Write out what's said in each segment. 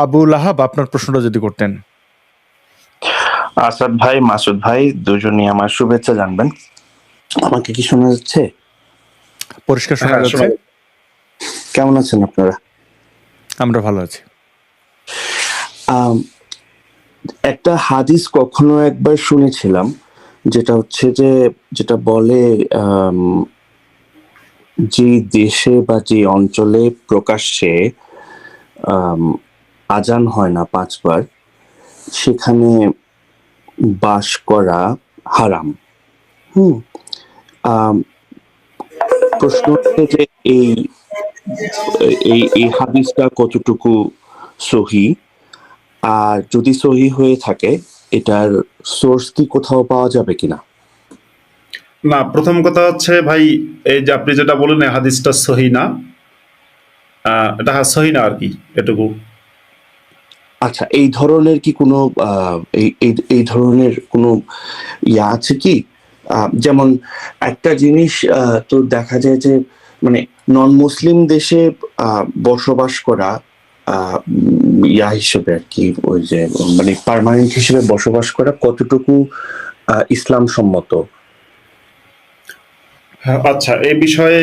আবু লাহাব, আপনার প্রশ্নটা যদি করতেন। আসাদ ভাই, মাসুদ ভাই, দুজনই আমার শুভেচ্ছা জানবেন। আমাকে কি শোনা যাচ্ছে? পরিষ্কার শোনা হ্যাঁ, যাচ্ছে। কেমন আছেন আপনারা? আমরা ভালো আছি। আম, একটা হাদিস কখনো একবার শুনেছিলাম, যেটা হচ্ছে যেটা বলে আম, যে দেশে বা যে অঞ্চলে প্রকাশ্যে আম, আজান হয় না 5 বার, সেখানে বাস করা হারাম। হুম। আম, প্রশ্ন হচ্ছে যে এই এই এই হাদিসটা কতটুকু সহি, আর যদি সহি হয়ে থাকে এটার সোর্স কি কোথাও পাওয়া যাবে কিনা? না, প্রথম কথা হচ্ছে ভাই, এই যে আপনি যেটা বলেন এই হাদিসটা সহি না, এটা সহি না আর কি, এটুকু। আচ্ছা, এই ধরনের কি কোনো এই ধরনের কোনো আছে কি? যেমন একটা জিনিস তো দেখা যায় যে মানে নন মুসলিম দেশে বসবাস করা হিসেবে আর কি, ওই যে মানে পার্মানেন্ট হিসেবে বসবাস করা কতটুকু ইসলাম সম্মত? হ্যাঁ, আচ্ছা, এই বিষয়ে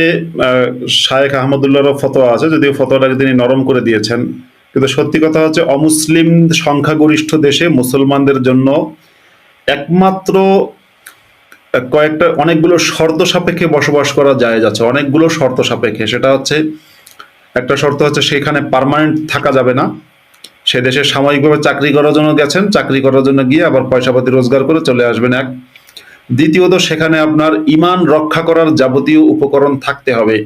শায়েখ আহমদুল্লাহর ফতোয়া আছে, যদিও ফতোয়াটাকে তিনি নরম করে দিয়েছেন। কিন্তু সত্যি কথা হচ্ছে, অমুসলিম সংখ্যাগরিষ্ঠ দেশে মুসলমানদের জন্য একমাত্র অনেকগুলো শর্ত সাপেক্ষে বসবাস করা জায়েজ আছে, অনেকগুলো শর্ত সাপেক্ষে। সেটা হচ্ছে, একটা শর্ত হচ্ছে সেখানে পার্মানেন্ট থাকা যাবে না, সে দেশে সাময়িকভাবে চাকরি করার জন্য গেছেন, চাকরি করার জন্য গিয়ে আবার পয়সাপাতি রোজগার করে চলে আসবেন, এক। দ্বিতীয়ত, সেখানে আপনার ইমান রক্ষা করার যাবতীয় উপকরণ থাকতে হবে।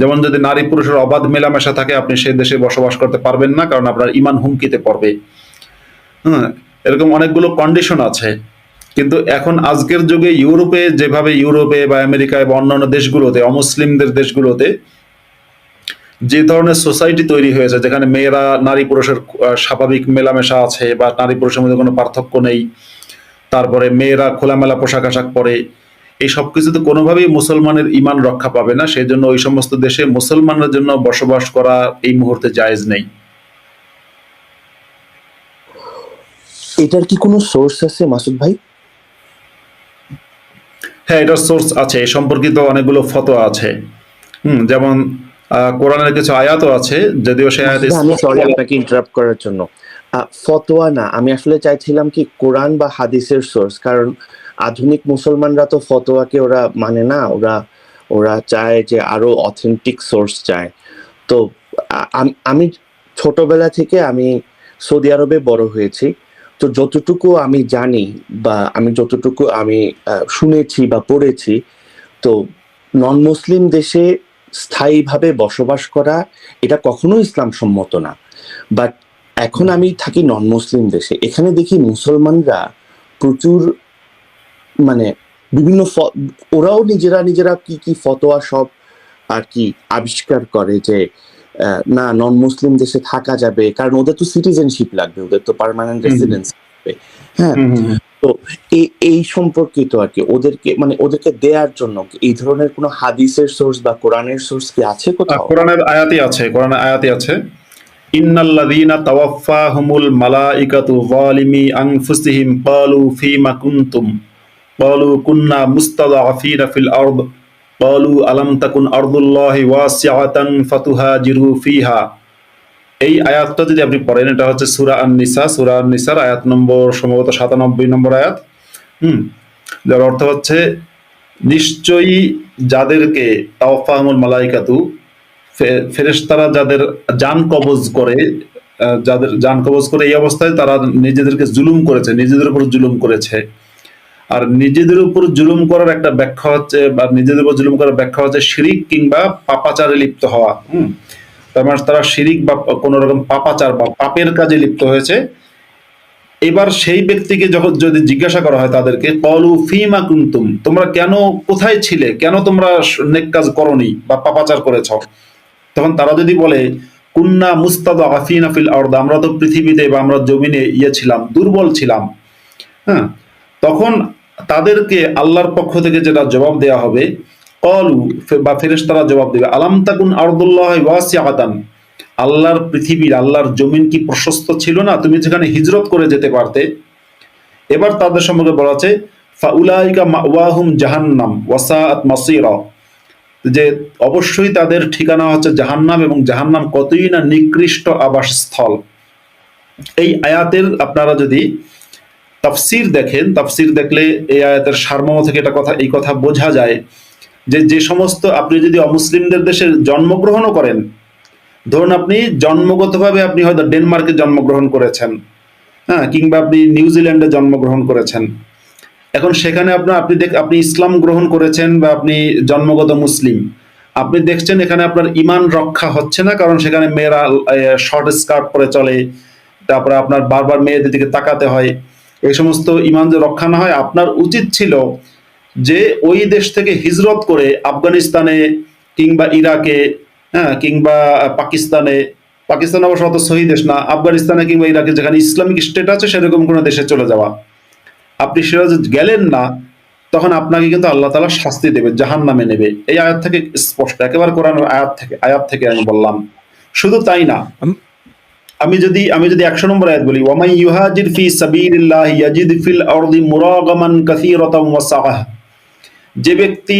যেমন যদি নারী পুরুষের অবাধ মেলামেশা থাকে, আপনি সেই দেশে বসবাস করতে পারবেন না, কারণ আপনার ইমান হুমকিতে পড়বে। হ্যাঁ, এরকম অনেকগুলো কন্ডিশন আছে। কিন্তু এখন আজকের যুগে ইউরোপে বা আমেরিকায় বা অন্যান্য দেশগুলোতে, অমুসলিমদের দেশগুলোতে যে ধরনের সোসাইটি তৈরি হয়েছে, যেখানে মেয়েরা নারী পুরুষের স্বাভাবিক মেলামেশা আছে, বা নারী পুরুষের মধ্যে কোনো পার্থক্য নেই, তারপরে মেয়েরা খোলামেলা পোশাক আশাক পরে, এই সব কিছুতে কোনোভাবেই মুসলমানের ইমান রক্ষা পাবে না। সেই জন্য ওই সমস্ত দেশে মুসলমানদের জন্য বসবাস করা এই মুহূর্তে জায়েজ নেই। এটার কি কোনো সোর্স আছে মাসুদ ভাই? হ্যাঁ, এটার সোর্স আছে, এ সম্পর্কিত অনেকগুলো ফতোয়া আছে। যেমন কোরআনের কিছু আয়াতও আছে, যদিও সে আয়াত আমি সরি আপনাকে ইন্টারাপ্ট করার জন্য। ফতোয়া না, আমি আসলে চাইছিলাম কি কোরআন বা হাদিসের সোর্স, কারণ আধুনিক মুসলমানরা তো ফতোয়াকে ওরা মানে না, ওরা ওরা চায় যে আরো অথেন্টিক সোর্স চায়। তো আমি ছোটবেলা থেকে আমি সৌদি আরবে বড় হয়েছি, তো যতটুকু আমি জানি বা আমি যতটুকু আমি শুনেছি বা পড়েছি, তো নন মুসলিম দেশে স্থায়ীভাবে বসবাস করা এটা কখনো ইসলাম সম্মত না। বাট এখন আমি থাকি নন মুসলিম দেশে, এখানে দেখি মুসলমানরা প্রচুর মানে বিভিন্ন ওরাও নিজেরা নিজেরা কি কি ফতোয়া সব আর কি আবিষ্কার করে যে না, নন মুসলিম দেশে থাকা যাবে, কারণ ওদের তো সিটিজেনশিপ লাগবে, ওদের তো পার্মানেন্ট রেসিডেন্স লাগবে। হ্যাঁ, তো এই সম্পর্কিত আর কি ওদেরকে মানে ওদেরকে দেওয়ার জন্য এই ধরনের কোনো হাদিসের সোর্স বা কোরআনের সোর্স কি আছে কোথাও? কোরআনের আয়াতই আছে। ইন্নাল্লাযীনা তাওয়াফফাহুমুল মালাইকাতু যালিমি আনফুসিহিম ক্বালু ফীমা কুনতুম ক্বালু কুন্না মুস্তাদআফিনা ফিল আরদ ক্বালু আলাম তাকুন আরদুল্লাহি ওয়াসিআতান ফাতুহাজিরু ফিহা। এই আয়াতটা যদি আপনি পড়েন, এটা হচ্ছে সূরা আন-নিসার আয়াত নম্বর সম্ভবত 97 নম্বর আয়াত। যার অর্থ হচ্ছে, নিশ্চয়ই যাদেরকে তাওয়াফফাহুমুল মালাইকাতু, ফেরেশতারা যাদের জান কবজ করে, এই অবস্থায় তারা নিজেদেরকে জুলুম করেছে, নিজেদের উপর জুলুম করেছে। আর নিজেদের উপর জুলুম করার একটা ব্যাখ্যা হচ্ছে, বা নিজেদের উপর জুলুম করার ব্যাখ্যা হচ্ছে শিরিক কিংবা পাপাচারে লিপ্ত হওয়া। তার মানে তারা শিরিক বা কোন রকম পাপাচার বা পাপের কাজে লিপ্ত হয়েছে। এবার সেই ব্যক্তিকে যখন যদি জিজ্ঞাসা করা হয় তাদেরকে, ক্বালু ফীমা কুনতুম, তোমরা কেন, কোথায় ছিলে, কেন তোমরা নেক কাজ করনি বা পাপাচার করেছ, তখন তারা যদি বলে, কুন্না মুস্তাদআফিনা ফিল আরদ, আমরা তো পৃথিবীতে বা আমরা জমিনে ছিলাম, দুর্বল ছিলাম। হ্যাঁ, তখন তাদেরকে আল্লাহর পক্ষ থেকে যেটা জবাব দেয়া হবে, ক্বালু বা ফেরেশতারা জবাব দেবে, আলাম তাকুন আরদুল্লাহি ওয়াসিআতান, আল্লাহর পৃথিবীর, আল্লাহর জমিন কি প্রশস্ত ছিল না? তুমি যেখানে হিজরত করে যেতে পারতে। এবার তাদের সম্পর্কে বলা আছে ফাউলাইকা মাওয়াহুম জাহান্নাম ওয়াসাআত মাসীরা, যে অবশ্যই তাদের ঠিকানা হচ্ছে জাহান্নাম, এবং জাহান্নাম কতই না নিকৃষ্ট আবাসস্থল। এই আয়াতের আপনারা যদি তাফসীর দেখেন, তাফসীর দেখলে এই আয়াতের সারমর্ম থেকে এই কথা বোঝা যায় যে যে সমস্ত, আপনি যদি অমুসলিমদের দেশে জন্মগ্রহণও করেন, ধরুন আপনি জন্মগতভাবে আপনি হয়তো ডেনমার্কে জন্মগ্রহণ করেছেন, হ্যাঁ, কিংবা আপনি নিউজিল্যান্ডে জন্মগ্রহণ করেছেন, এখন সেখানে আপনি ইসলাম গ্রহণ করেছেন বা আপনি জন্মগত মুসলিম, আপনি দেখছেন এখানে আপনার ইমান রক্ষা হচ্ছে না, কারণ সেখানে মেয়েরা শর্ট স্কার্ট পরে চলে, তারপরে আপনার বারবার মেয়েদের দিকে তাকাতে হয়, এই সমস্ত ইমান যে রক্ষা না হয়, আপনার উচিত ছিল যে ওই দেশ থেকে হিজরত করে আফগানিস্তানে কিংবা ইরাকে, হ্যাঁ, কিংবা পাকিস্তান অবশ্য অত সহি দেশ না, আফগানিস্তানে কিংবা ইরাকে যেখানে ইসলামিক স্টেট আছে সেরকম কোনো দেশে চলে যাওয়া। আপনি সেটা গেলেন না, তখন আপনাকে কিন্তু আল্লাহ তাআলা শাস্তি দেবে, জাহান্নামে নেবে। এই আয়াত থেকে স্পষ্ট, একেবারে কোরআনের আয়াত থেকে আমি বললাম। শুধু তাই না, আমি যদি 100 নম্বর আয়াত বলি, ওয়ামাই ইউহাজির ফি সাবিলিল্লাহি ইয়াজিদ ফিল আরদি মুরাগামান কাসীরাতাম ওয়া সাআহ, যে ব্যক্তি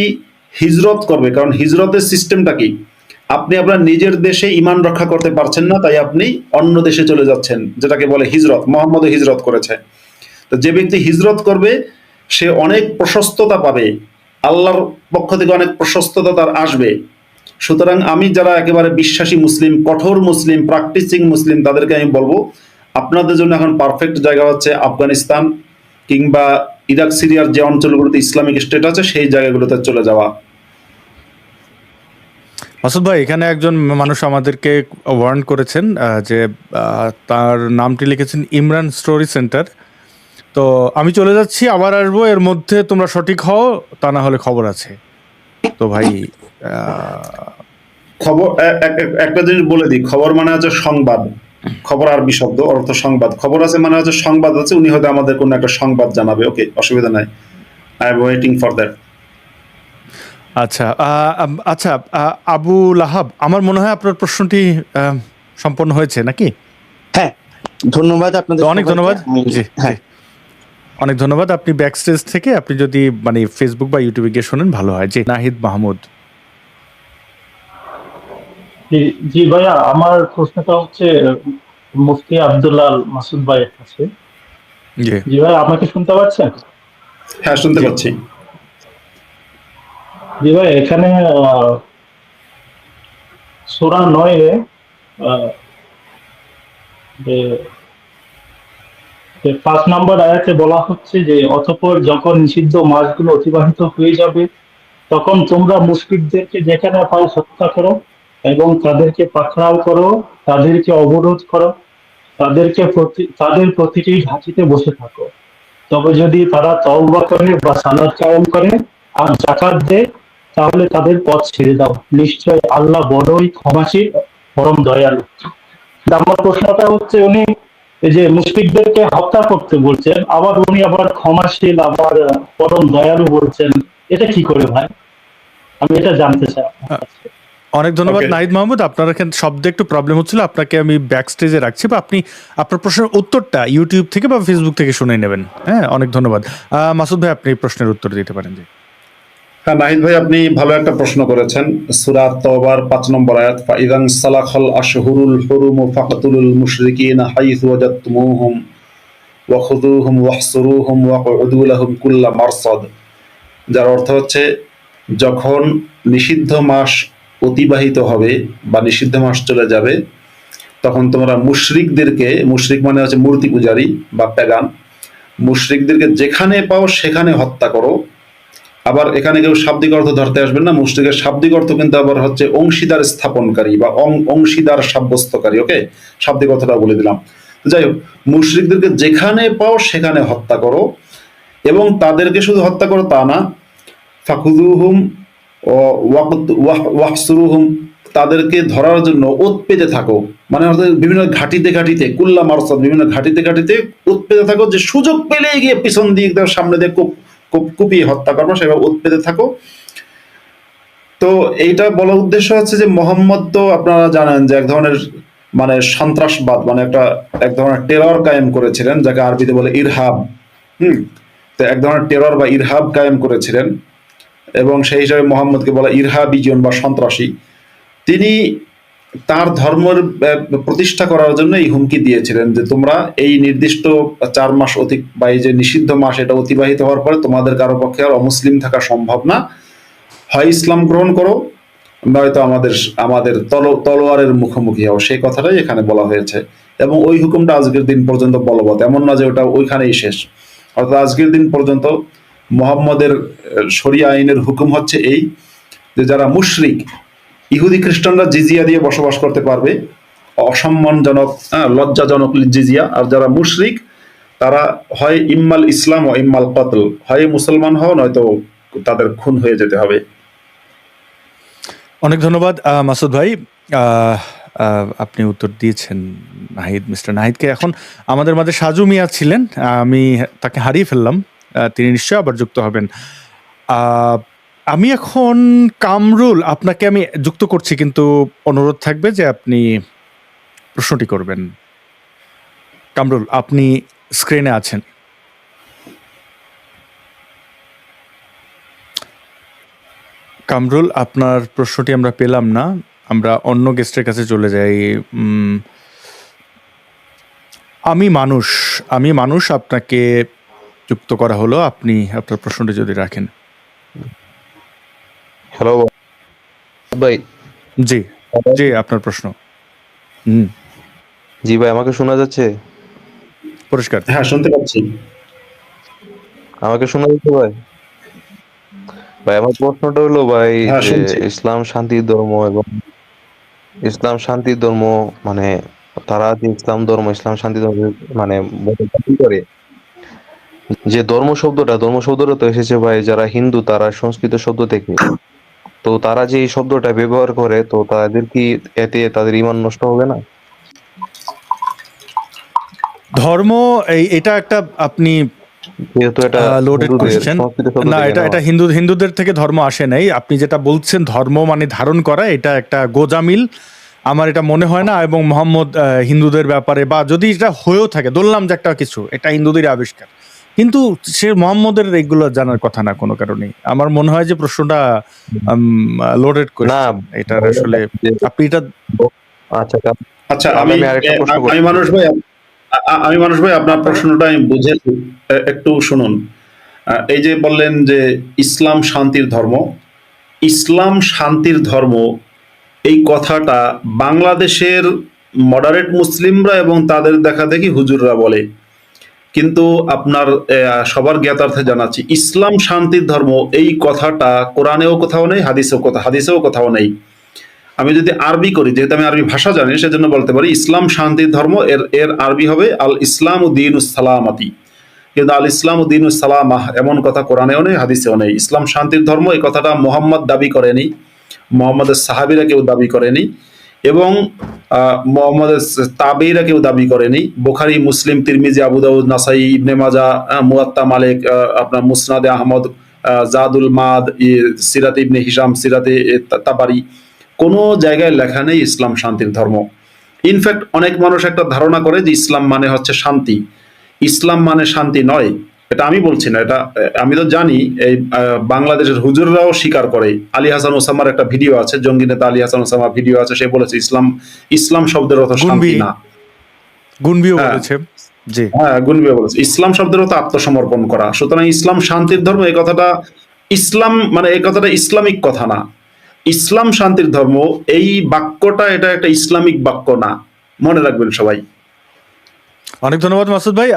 হিজরত করবে, কারণ হিজরতের সিস্টেমটা কি, আপনি আপনার নিজের দেশে ঈমান রক্ষা করতে পারছেন না, তাই আপনি অন্য দেশে চলে যাচ্ছেন, যেটাকে বলে হিজরত। মুহাম্মদও হিজরত করেছে। তো যে ব্যক্তি হিজরত করবে সে অনেক প্রশস্ততা পাবে, আল্লাহর পক্ষ থেকে অনেক প্রশস্ততা তার আসবে। সুতরাং আমি যারা একেবারে বিশ্বাসী মুসলিম, কঠোর মুসলিম, প্র্যাকটিসিং মুসলিম, তাদেরকে আমি বলবো আপনাদের জন্য এখন পারফেক্ট জায়গা হচ্ছে আফগানিস্তান কিংবা ইরাক সিরিয়ার যে অঞ্চলগুলোতে ইসলামিক স্টেট আছে সেই জায়গাগুলোতে চলে যাওয়া। মাসুদ ভাই, এখানে একজন মানুষ আমাদেরকে ওয়ার্ন করেছেন যে তার নামটি লিখেছেন ইমরান স্টোরি সেন্টার। তো আমি চলে যাচ্ছি, আবার আসবো, এর মধ্যে তোমরা সঠিক হও, তা না হলে খবর আছে। তো ভাই খবর একটা জিনিস বলে দিই, খবর মানে হচ্ছে সংবাদ, খবর আরবি শব্দ, অর্থ সংবাদ। খবর আছে মানে হচ্ছে সংবাদ আছে, উনি হয়তো আমাদের কোনো একটা সংবাদ জানাবে। ওকে, অসুবিধা নাই, I am waiting for that. আচ্ছা আচ্ছা, আবু লাহাব, আমার মনে হয় আপনার প্রশ্নটি সম্পন্ন হয়েছে নাকি? হ্যাঁ, ধন্যবাদ আপনাদের, অনেক ধন্যবাদ। জি, হ্যাঁ, অনেক ধন্যবাদ। আপনি ব্যাকস্টেজ থেকে আপনি যদি মানে ফেসবুক বা ইউটিউবে গিয়ে শোনেন ভালো হয়। জি, নাহিদ মাহমুদ। জি ভাইয়া, আমার প্রশ্নটা হচ্ছে মুফতি আব্দুল্লাহ মাসুদ ভাইয়ের কাছে। জি জি ভাই, আমাকে শুনতে পাচ্ছেন? হ্যাঁ, শুনতে পাচ্ছি। জি ভাই, এখানে সূরা 9 যে 5 নম্বর আয়াতে বলা হচ্ছে যে অতঃপর যখন নিষিদ্ধ মাসগুলো অতিবাহিত হয়ে যাবে তখন তোমরা মুশরিকদেরকে যেখানে পাও হত্যা করো এবং তাদেরকে পাকড়াও করো, তাদেরকে অবরোধ করো, তাদের প্রতিটি ঘাঁটিতে বসে থাকো। তবে যদি তারা তওবা করে বা সালাত কায়েম করে আর যাকাত দেয় তাহলে তাদের পথ ছেড়ে দাও, নিশ্চয় আল্লাহ বড়ই ক্ষমাশীল, পরম দয়ালু। আমার প্রশ্নটা হচ্ছে, উনি এই যে মুশরিকদেরকে হত্যা করতে বলছেন, উনি আবার ক্ষমাশীল, আবার পরম দয়ালু বলছেন, এটা কি করে ভাই? আমি এটা জানতে চাই আপনার কাছে। অনেক ধন্যবাদ Okay. নাহিদ মাহমুদ। আপনার এখানে শব্দে একটু প্রবলেম হচ্ছিল, আপনাকে আমি ব্যাক স্টেজে রাখছি, বা আপনি আপনার প্রশ্নের উত্তরটা ইউটিউব থেকে বা ফেসবুক থেকে শুনে নেবেন। হ্যাঁ, অনেক ধন্যবাদ। মাসুদ ভাই, আপনি প্রশ্নের উত্তর দিতে পারেন। জি, হ্যাঁ নাহিদ ভাই, আপনি ভালো একটা প্রশ্ন করেছেন। সূরা তওবার 5 নম্বর আয়াত, ফাইযান সালাখাল আশহুরুল হুরুম ফাকতুলুল মুশরিকিনা হাইযু ওয়াজাদতুমুহুম ওয়া খুযুহুম ওয়াহসুরুহুম ওয়াকউদু লাহুম কুল্লা মারসাদ, যার অর্থ হচ্ছে যখন নিষিদ্ধ মাস অতিবাহিত হবে বা নিষিদ্ধ মাস চলে যাবে তখন তোমরা মুশরিকদেরকে, মুশরিক মানে হচ্ছে মূর্তি পূজারী বা প্যাগান, মুশরিকদেরকে যেখানে পাও সেখানে হত্যা করো। আবার এখানে কেউ শাব্দিক অর্থ ধরতে আসবেন না, মুশরিকের শাব্দিক অর্থ কিন্তু আবার হচ্ছে অংশীদার স্থাপনকারী বা অংশীদার সাব্যস্তকারী। ওকে, শাব্দিক অর্থটা বলে দিলাম। যাই হোক, মুশরিকদেরকে যেখানে পাও সেখানে হত্যা করো, এবং তাদেরকে শুধু হত্যা করো তা না, ফাখুযুহুম ওয়াহসুরুহুম, তাদেরকে ধরার জন্য ওত পেতে থাকো, মানে অর্থাৎ বিভিন্ন ঘাটিতে ঘাটিতে, কুল্লা মারসাদ, বিভিন্ন ঘাটিতে ঘাটিতে ওত পেতে থাকো, যে সুযোগ পেলে গিয়ে পিছন দিয়ে সামনে দিয়ে কুপিয়ে হত্যা করবো, সেভাবে ওত পেতে থাকো। তো এইটা বলার উদ্দেশ্য হচ্ছে যে মোহাম্মদ তো আপনারা জানেন যে এক ধরনের মানে সন্ত্রাসবাদ, মানে এক ধরনের টেরর কায়েম করেছিলেন, যাকে আরবিতে বলে ইরহাব। তো এক ধরনের টেরর বা ইরহাব কায়েম করেছিলেন, এবং সেই হিসাবে মোহাম্মদকে বলা ইরহাবিজন বা সন্ত্রাসী। তিনি তার ধর্মের প্রতিষ্ঠা করার জন্য এই হুমকি দিয়েছিলেন যে তোমরা এই নির্দিষ্ট 4 মাস বা এই যে নিষিদ্ধ মাস, এটা অতিবাহিত হওয়ার পরে তোমাদের কারো পক্ষে আর অমুসলিম থাকা সম্ভব না, হয় ইসলাম গ্রহণ করো, নয়তো আমাদের তলোয়ারের মুখোমুখি হও। সেই কথাটাই এখানে বলা হয়েছে, এবং ওই হুকুমটা আজকের দিন পর্যন্ত বলবৎ, এমন না যে ওটা ওইখানেই শেষ। অর্থাৎ আজকের দিন পর্যন্ত মোহাম্মদের শরিয়া আইনের হুকুম হচ্ছে এই, যে যারা মুশরিক, ইহুদি খ্রিস্টানরা জিজিয়া দিয়ে বসবাস করতে পারবে, অসম্মানজনক, লজ্জাজনক জিজিয়া। আর যারা মুশরিক, তারা হয় ইম্মাল ইসলাম ও ইম্মাল কতল, হয় মুসলমান হও, নয়তো তাদের খুন হয়ে যেতে হবে। অনেক ধন্যবাদ মাসুদ ভাই। আপনি উত্তর দিয়েছেন মিস্টার নাহিদকে। এখন আমাদের মাঝে সাজু মিয়া ছিলেন, আমি তাকে হারিয়ে ফেললাম, তিনি নিশ্চয়ই আবার যুক্ত হবেন। আমি এখন কামরুল, আপনাকে আমি যুক্ত করছি, কিন্তু অনুরোধ থাকবে যে আপনি প্রশ্নটি করবেন। কামরুল, আপনি স্ক্রিনে আছেন। কামরুল, আপনার প্রশ্নটি আমরা পেলাম না, আমরা অন্য গেস্টের কাছে চলে যাই। আমি মানুষ, আপনাকে যুক্ত করা হলো, আপনি আপনার প্রশ্নটি যদি রাখেন। হ্যালো ভাই। জি জি, আপনার প্রশ্ন। জি ভাই, আমাকে শোনা যাচ্ছে? পরিষ্কার। হ্যাঁ, শুনতে পাচ্ছি। আমাকে শোনা যাচ্ছে ভাই? ভাই, আমার প্রশ্নটা হলো ভাই, হ্যাঁ, যে শুনছি। ইসলাম শান্তির ধর্ম, এবং ইসলাম শান্তির ধর্ম, মানে তারা যে ইসলাম শান্তি ধর্ম মানে বলে দাবি করে, যে ধর্ম শব্দটা তো এসেছে ভাই, যারা হিন্দু তারা সংস্কৃত শব্দ থেকে। তো তারা যে এই শব্দটা ব্যবহার করে, তো তাদের কি এতে তাদের ঈমান নষ্ট হবে না? ধর্ম, এটা একটা আপনি যেহেতু এটা লোডেড হিন্দুদের কোশ্চেন। সংস্কৃত শব্দ না, থেকে এটা নেওয়া। এটা হিন্দুদের থেকে ধর্ম আসে নাই। আপনি যেটা বলছেন ধর্ম মানে ধারণ করা, এটা একটা গোজামিল, আমার এটা মনে হয় না। এবং মোহাম্মদ হিন্দুদের ব্যাপারে, বা যদি এটা হয়েও থাকে, বললাম যে একটা কিছু, এটা হিন্দুদের আবিষ্কার, কিন্তু সে মোহাম্মদের এগুলো জানার কথা না কোনো কারণেই। আমার মনে হয় যে প্রশ্নটা লোডেড না কোশ্চেন, এটার আসলে আপনি এটা আচ্ছা, আচ্ছা, তাহলে আমি আরেকটা প্রশ্ন করছি। আমি মানুষ ভাই, আপনার প্রশ্নটা আমি বুঝেছি, একটু শুনুন। এই যে বললেন যে ইসলাম শান্তির ধর্ম, ইসলাম শান্তির ধর্ম, এই কথাটা বাংলাদেশের মডারেট মুসলিমরা এবং তাদের দেখাদেখি হুজুররা বলে। কিন্তু আপনার সবার জ্ঞাতার্থে জানাচ্ছি, ইসলাম শান্তির ধর্ম এই কথাটা কোরআনেও কোথাও নেই, হাদিসেও কোথাও নেই। আমি যদি আরবি করি, যেহেতু আমি আরবি ভাষা জানি, সেজন্য বলতে পারি ইসলাম শান্তির ধর্ম, এর আরবি হবে আল ইসলাম উদ্দিনুস সালামাতি। কিন্তু আল ইসলাম উদ্দিনুস সালামাহ এমন কথা কোরআনেও নেই, হাদিসেও নেই। ইসলাম শান্তির ধর্ম, এই কথাটা মোহাম্মদ দাবি করেনি, মোহাম্মদের সাহাবীরা কেউ দাবি করেনি, এবং মোহাম্মদের তাবেঈরা কেউ দাবি করেনি। বুখারী, মুসলিম, তিরমিজি, আবু দাউদ, নাসাই, ইবনে মাজাহ, মুয়াত্তা মালিক, আপনার মুসনাদে আহমদ, জাদুল মাদ, সিরাতে ইবনে হিশাম, সিরাতে তাবারি, কোনো জায়গায় লেখা নেই ইসলাম শান্তির ধর্ম। ইনফ্যাক্ট অনেক মানুষ একটা ধারণা করে যে ইসলাম মানে হচ্ছে শান্তি। ইসলাম মানে শান্তি নয়, এটা আমি বলছি না, এটা আমি তো জানি, এই বাংলাদেশের হুজুররাও স্বীকার করে। আলী হাসান ওসামার একটা ভিডিও আছে, জঙ্গি নেতা আলী হাসান ওসামার ভিডিও আছে, সে বলেছে ইসলাম শব্দের অর্থ শান্তি না। গুনবিও হ্যাঁ। বলেছে। জি, হ্যাঁ, গুনবিও বলেছে ইসলাম শব্দের অর্থ আত্মসমর্পণ করা। সুতরাং ইসলাম শান্তির ধর্ম, এই কথাটা ইসলামিক কথা না। ইসলাম শান্তির ধর্ম, এই বাক্যটা, এটা একটা ইসলামিক বাক্য না, মনে রাখবেন সবাই। অনেক ধন্যবাদ মাসুদ ভাই।